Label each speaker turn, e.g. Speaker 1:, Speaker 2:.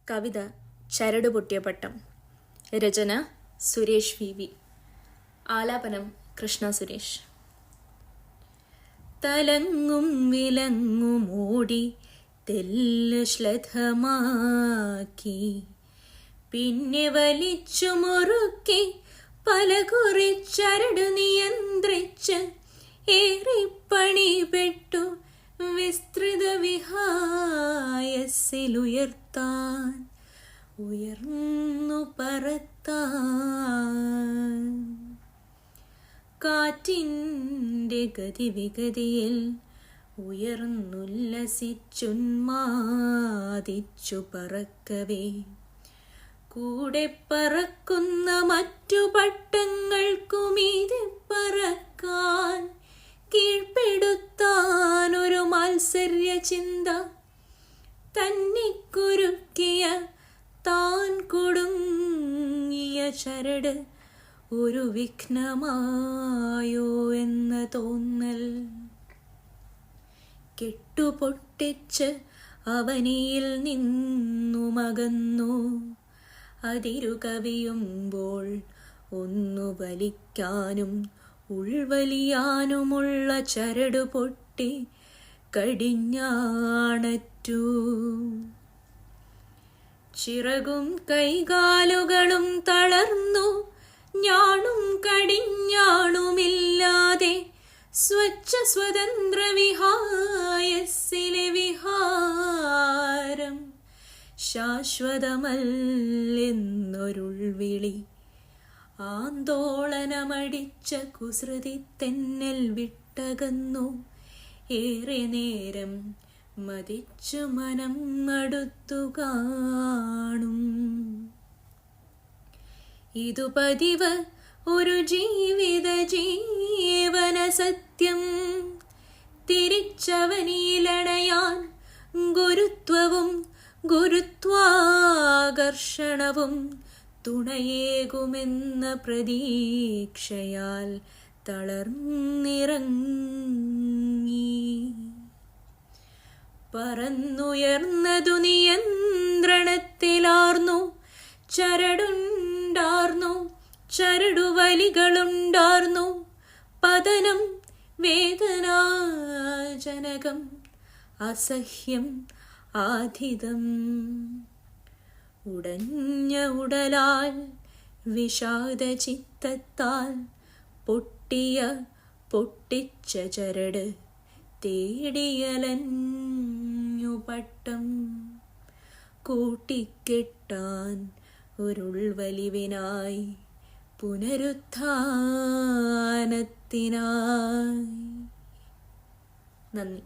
Speaker 1: കവിത ചരട് പൊട്ടിയ പട്ടം. രചന സുരേഷ് വി. ആലാപനം കൃഷ്ണ സുരേഷ്. തലങ്ങും വിലങ്ങും ഓടി തെല്ല് ശ്ലഥമാക്കി, പിന്നെ വലിച്ചു മുറുക്കി പലകുറി ചരട് നിയന്ത്രിച്ച് ഏറിപ്പണിപ്പെട്ടു വിസ്തൃത വിഹായസിലുയർത്താൻ, ഉയർന്നു പറത്താൻ. കാറ്റിൻ്റെ ഗതിവിഗതിയിൽ ഉയർന്നുല്ലസിച്ചുന്മാദിച്ചു പറക്കവേ, കൂടെ പറക്കുന്ന മറ്റു പട്ടങ്ങൾക്കുമീതെ പറക്കാൻ, കീഴ്പ്പെടുത്താൻ ഒരു മാത്സര്യ ചിന്ത തന്നെ കുരുക്കിയ താൻ കുടുങ്ങിയ ചരട് ഒരു വിഘ്നമായോ എന്ന തോന്നൽ. കെട്ടുപൊട്ടിച്ച് അവനിയിൽ നിന്നുമകന്നു, അതിരു കവിയുമ്പോൾ ഒന്നു വലിക്കാനും ഉൾവലിയാനുമുള്ള ചരട് പൊട്ടി കടിഞ്ഞാണറ്റു. ചിറകും കൈകാലുകളും തളർന്നു, ഞാണും കടിഞ്ഞാണുമില്ലാതെ സ്വച്ഛ സ്വതന്ത്ര വിഹായസിലെ വിഹാരം ശാശ്വതമല്ലെന്നൊരുൾവിളി. ആന്തോളനമടിച്ച കുസൃതി തെന്നൽ വിട്ടകന്നു, ഏറെ നേരം മതിച്ചു മനം അടുത്തു കാണും. ഇതു പതിവ് ഒരു ജീവിത ജീവന സത്യം, തിരിച്ചവനിലണയാൻ ഗുരുത്വവും ഗുരുത്വാകർഷണവും തുണയേകുമെന്ന പ്രതീക്ഷയാൽ തളർന്നിറങ്ങി. പറന്നുയർന്നതു നിയന്ത്രണത്തിലാർന്നു, ചരടുണ്ടാർന്നു, ചരടുവലികളുണ്ടാർന്നു. പതനം വേദനാജനകം, അസഹ്യം ആധിതം. ഉടഞ്ഞ ഉടലാൽ വിഷാദചിത്തത്താൽ പൊട്ടിച്ച ചരട് തേടിയലഞ്ഞു പട്ടം. കൂട്ടിക്കെട്ടാൻ ഒരുൾവലിവിനായി, പുനരുത്ഥാനത്തിനായി. നന്ദി.